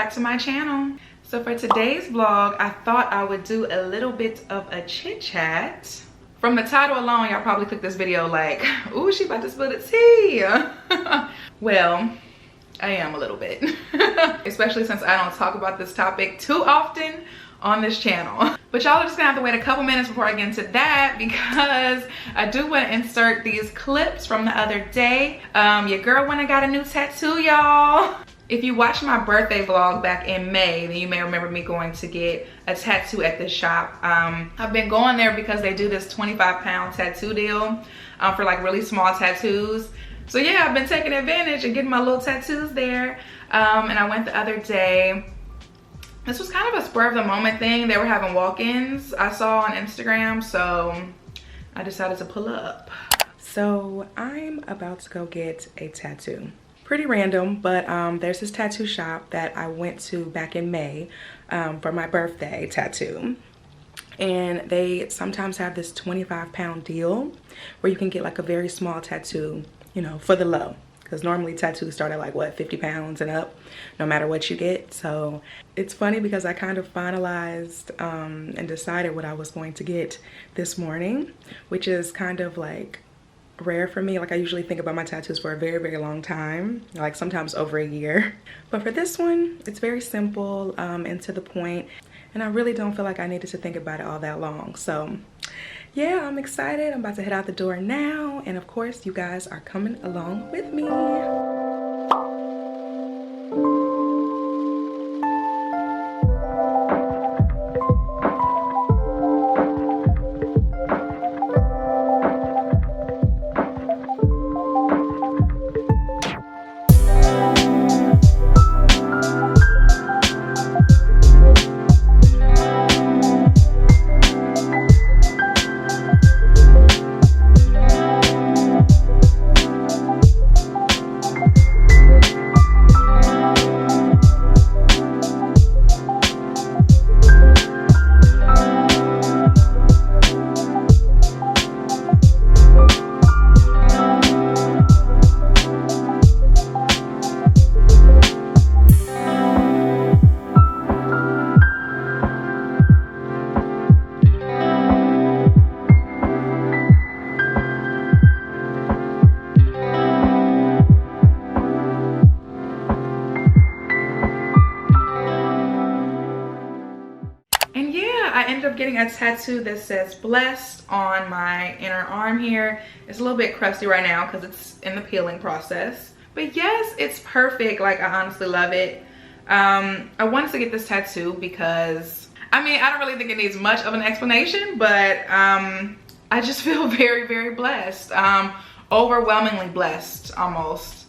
back to my channel. So for today's vlog, I thought I would do a little bit of a chit chat. From the title alone, y'all probably clicked this video like, ooh, she about to spill the tea. Well, I am a little bit. Especially since I don't talk about this topic too often on this channel. But y'all are just gonna have to wait a couple minutes before I get into that, because I do want to insert these clips from the other day. Your girl went and got a new tattoo, y'all. If you watched my birthday vlog back in May, then you may remember me going to get a tattoo at this shop. I've been going there because they do this 25-pound tattoo deal for like really small tattoos. So yeah, I've been taking advantage and getting my little tattoos there. And I went the other day. This was kind of a spur of the moment thing. They were having walk-ins I saw on Instagram, so I decided to pull up. So I'm about to go get a tattoo. Pretty random, but there's this tattoo shop that I went to back in May for my birthday tattoo. And they sometimes have this 25-pound deal where you can get like a very small tattoo, you know, for the low. Because normally tattoos start at like what, 50 pounds and up, no matter what you get. So it's funny because I kind of finalized and decided what I was going to get this morning, which is kind of like rare for me. Like I usually think about my tattoos for a very, very long time, like sometimes over a year. But for this one, it's very simple and to the point, and I really don't feel like I needed to think about it all that long. So yeah, I'm excited. I'm about to head out the door now, and of course you guys are coming along with me. Getting a tattoo that says blessed on my inner arm here. It's a little bit crusty right now because it's in the peeling process, but yes, it's perfect. Like I honestly love it. I wanted to get this tattoo because I mean, I don't really think it needs much of an explanation, but I just feel very, very blessed, overwhelmingly blessed almost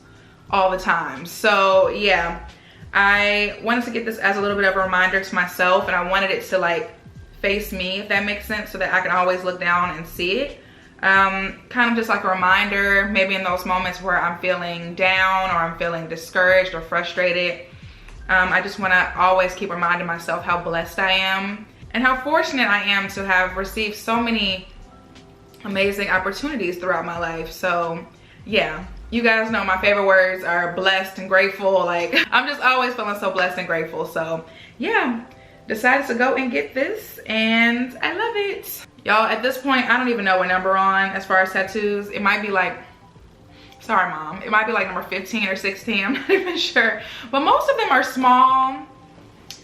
all the time. So yeah, I wanted to get this as a little bit of a reminder to myself, and I wanted it to like face me, if that makes sense, so that I can always look down and see it. Kind of just like a reminder, maybe in those moments where I'm feeling down or I'm feeling discouraged or frustrated. I just want to always keep reminding myself how blessed I am and how fortunate I am to have received so many amazing opportunities throughout my life. So yeah, you guys know my favorite words are blessed and grateful. Like I'm just always feeling so blessed and grateful. So yeah, decided to go and get this, and I love it. Y'all, at this point, I don't even know what number we're on as far as tattoos. It might be like, sorry mom, it might be like number 15 or 16, I'm not even sure. But most of them are small.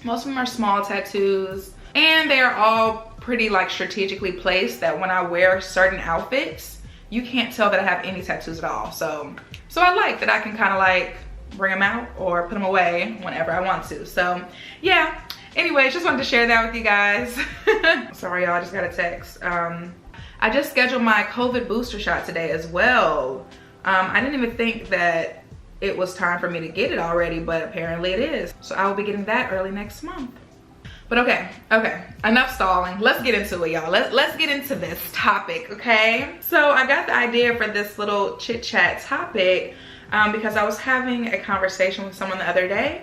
Most of them are small tattoos, and they are all pretty like strategically placed that when I wear certain outfits, you can't tell that I have any tattoos at all. So I like that I can kind of like bring them out or put them away whenever I want to. So yeah. Anyways, just wanted to share that with you guys. Sorry y'all, I just got a text. I just scheduled my COVID booster shot today as well. I didn't even think that it was time for me to get it already, but apparently it is. So I will be getting that early next month. But okay, enough stalling. Let's get into it, y'all. Let's get into this topic, okay? So I got the idea for this little chit chat topic because I was having a conversation with someone the other day,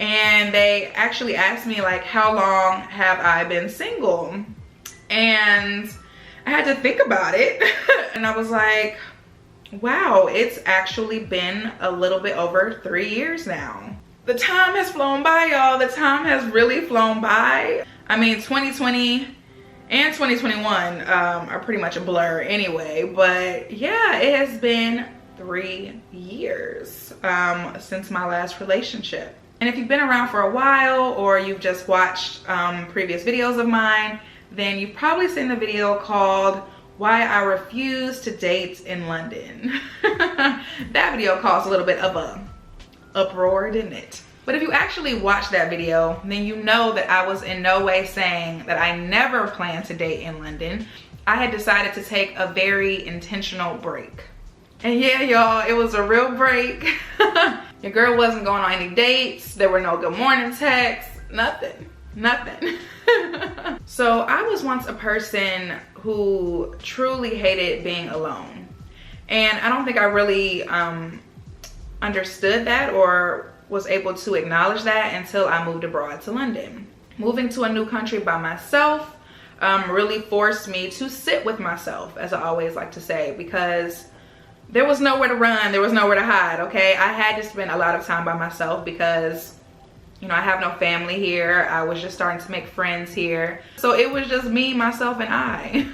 and they actually asked me like, how long have I been single? And I had to think about it. And I was like, wow, it's actually been a little bit over 3 years now. The time has flown by, y'all. The time has really flown by. I mean, 2020 and 2021 are pretty much a blur anyway. But yeah, it has been 3 years since my last relationship. And if you've been around for a while, or you've just watched previous videos of mine, then you've probably seen the video called Why I Refuse to Date in London. That video caused a little bit of a uproar, didn't it? But if you actually watched that video, then you know that I was in no way saying that I never planned to date in London. I had decided to take a very intentional break. And yeah, y'all, it was a real break. Your girl wasn't going on any dates. There were no good morning texts, nothing. So I was once a person who truly hated being alone. And I don't think I really understood that or was able to acknowledge that until I moved abroad to London. Moving to a new country by myself really forced me to sit with myself, as I always like to say, because there was nowhere to run, there was nowhere to hide, okay? I had to spend a lot of time by myself because, you know, I have no family here. I was just starting to make friends here. So it was just me, myself, and I.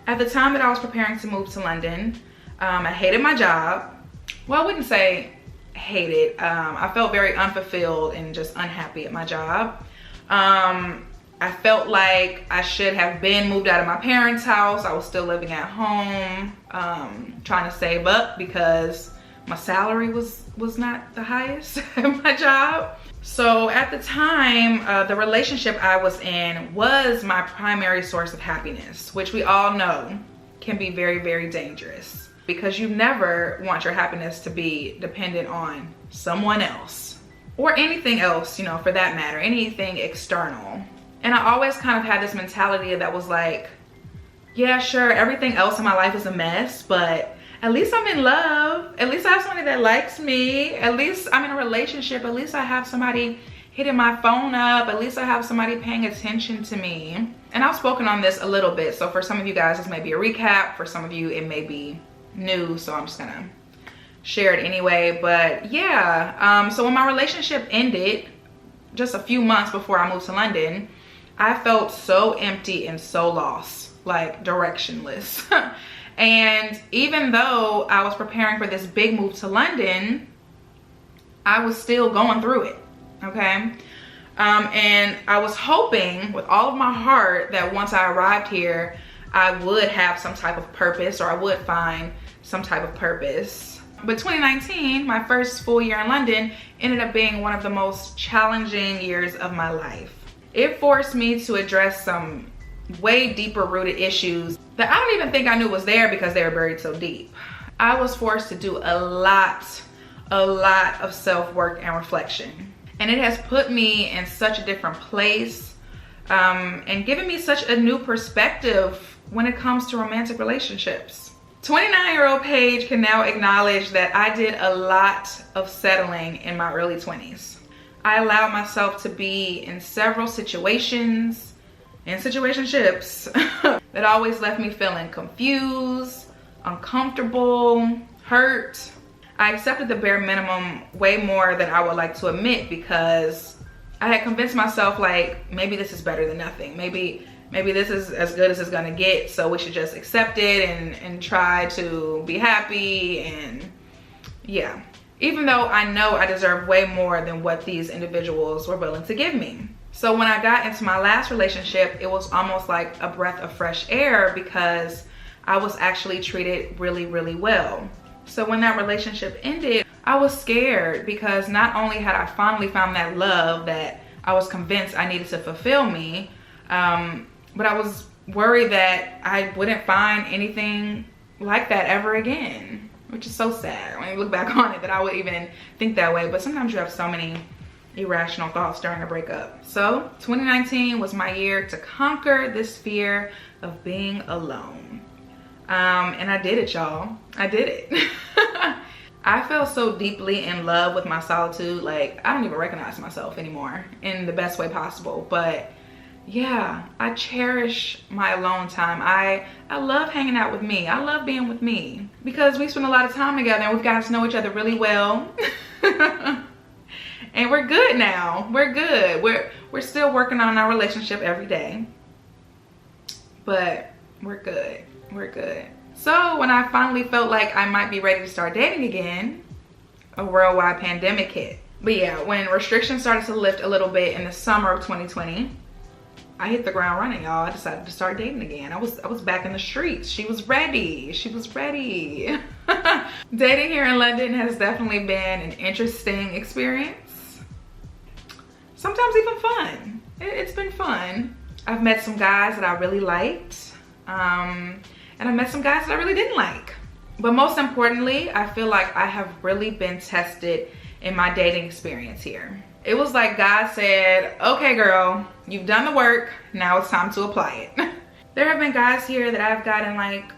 At the time that I was preparing to move to London, I hated my job. Well, I wouldn't say hate it. I felt very unfulfilled and just unhappy at my job. I felt like I should have been moved out of my parents' house. I was still living at home, trying to save up because my salary was not the highest at my job. So at the time, the relationship I was in was my primary source of happiness, which we all know can be very, very dangerous because you never want your happiness to be dependent on someone else or anything else, you know, for that matter, anything external. And I always kind of had this mentality that was like, yeah, sure, everything else in my life is a mess, but at least I'm in love. At least I have somebody that likes me. At least I'm in a relationship. At least I have somebody hitting my phone up. At least I have somebody paying attention to me. And I've spoken on this a little bit. So for some of you guys, this may be a recap. For some of you, it may be new. So I'm just gonna share it anyway. But yeah, so when my relationship ended, just a few months before I moved to London, I felt so empty and so lost, like directionless. And even though I was preparing for this big move to London, I was still going through it, okay? And I was hoping with all of my heart that once I arrived here, I would have some type of purpose, or I would find some type of purpose. But 2019, my first full year in London, ended up being one of the most challenging years of my life. It forced me to address some way deeper rooted issues that I don't even think I knew was there because they were buried so deep. I was forced to do a lot of self-work and reflection. And it has put me in such a different place and given me such a new perspective when it comes to romantic relationships. 29-year-old Paige can now acknowledge that I did a lot of settling in my early 20s. I allowed myself to be in several situations and situationships that always left me feeling confused, uncomfortable, hurt. I accepted the bare minimum way more than I would like to admit because I had convinced myself like, maybe this is better than nothing. Maybe this is as good as it's gonna get, so we should just accept it and try to be happy. And yeah, even though I know I deserve way more than what these individuals were willing to give me. So when I got into my last relationship, it was almost like a breath of fresh air because I was actually treated really, really well. So when that relationship ended, I was scared because not only had I finally found that love that I was convinced I needed to fulfill me, but I was worried that I wouldn't find anything like that ever again, which is so sad when you look back on it that I would even think that way. But sometimes you have so many irrational thoughts during a breakup. So 2019 was my year to conquer this fear of being alone. And I did it, y'all. I did it. I fell so deeply in love with my solitude, like I don't even recognize myself anymore in the best way possible. But yeah, I cherish my alone time. I love hanging out with me. I love being with me because we spend a lot of time together and we've gotten to know each other really well. And we're good now. We're good. We're still working on our relationship every day. But we're good. We're good. So when I finally felt like I might be ready to start dating again, a worldwide pandemic hit. But yeah, when restrictions started to lift a little bit in the summer of 2020, I hit the ground running, y'all. I decided to start dating again. I was back in the streets. She was ready. She was ready. Dating here in London has definitely been an interesting experience. Sometimes even fun. It's been fun. I've met some guys that I really liked. And I met some guys that I really didn't like. But most importantly, I feel like I have really been tested in my dating experience here. It was like God said, okay girl, you've done the work, now it's time to apply it. There have been guys here that I've gotten like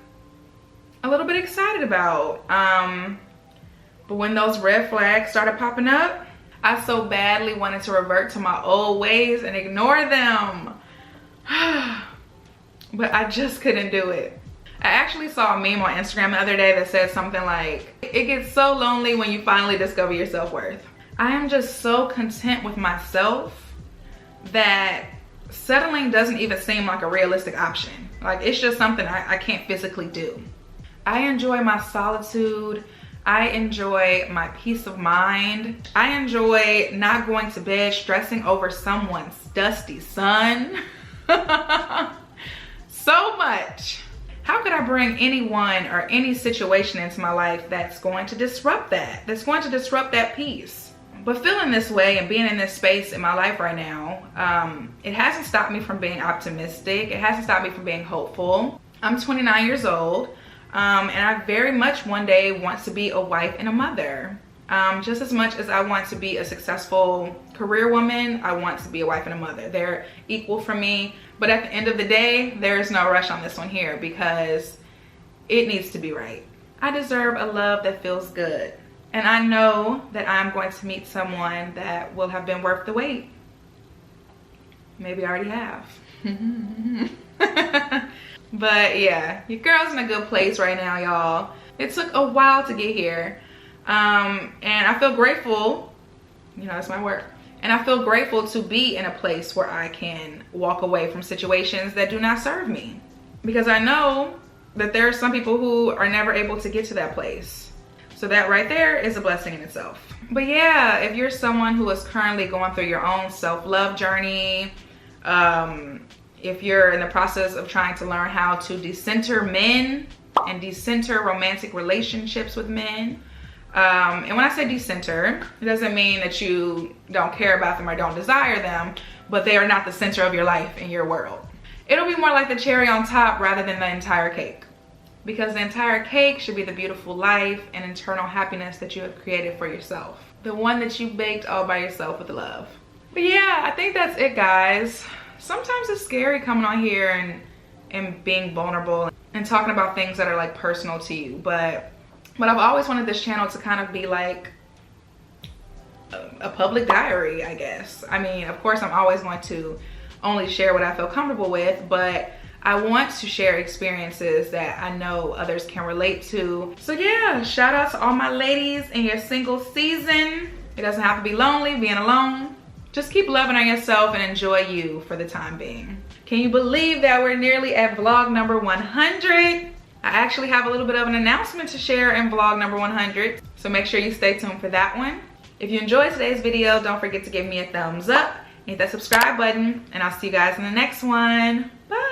a little bit excited about. But when those red flags started popping up, I so badly wanted to revert to my old ways and ignore them. But I just couldn't do it. I actually saw a meme on Instagram the other day that said something like, it gets so lonely when you finally discover your self-worth. I am just so content with myself that settling doesn't even seem like a realistic option. Like, it's just something I can't physically do. I enjoy my solitude. I enjoy my peace of mind. I enjoy not going to bed stressing over someone's dusty son. So much. How could I bring anyone or any situation into my life that's going to disrupt that? That's going to disrupt that peace? But feeling this way and being in this space in my life right now, it hasn't stopped me from being optimistic. It hasn't stopped me from being hopeful. I'm 29 years old, and I very much one day want to be a wife and a mother. Just as much as I want to be a successful career woman, I want to be a wife and a mother. They're equal for me. But at the end of the day, there is no rush on this one here because it needs to be right. I deserve a love that feels good. And I know that I'm going to meet someone that will have been worth the wait. Maybe I already have. But yeah, your girl's in a good place right now, y'all. It took a while to get here. And I feel grateful, you know, that's my work. And I feel grateful to be in a place where I can walk away from situations that do not serve me. Because I know that there are some people who are never able to get to that place. So that right there is a blessing in itself. But yeah, if you're someone who is currently going through your own self-love journey, if you're in the process of trying to learn how to decenter men and decenter romantic relationships with men, and when I say decenter, it doesn't mean that you don't care about them or don't desire them, but they are not the center of your life and your world. It'll be more like the cherry on top rather than the entire cake. Because the entire cake should be the beautiful life and internal happiness that you have created for yourself. The one that you baked all by yourself with love. But yeah, I think that's it, guys. Sometimes it's scary coming on here and being vulnerable and talking about things that are like personal to you. But I've always wanted this channel to kind of be like a public diary, I guess. I mean, of course, I'm always going to only share what I feel comfortable with, but I want to share experiences that I know others can relate to. So yeah, shout out to all my ladies in your single season. It doesn't have to be lonely, being alone. Just keep loving on yourself and enjoy you for the time being. Can you believe that we're nearly at vlog number 100? I actually have a little bit of an announcement to share in vlog number 100. So make sure you stay tuned for that one. If you enjoyed today's video, don't forget to give me a thumbs up, hit that subscribe button, and I'll see you guys in the next one. Bye.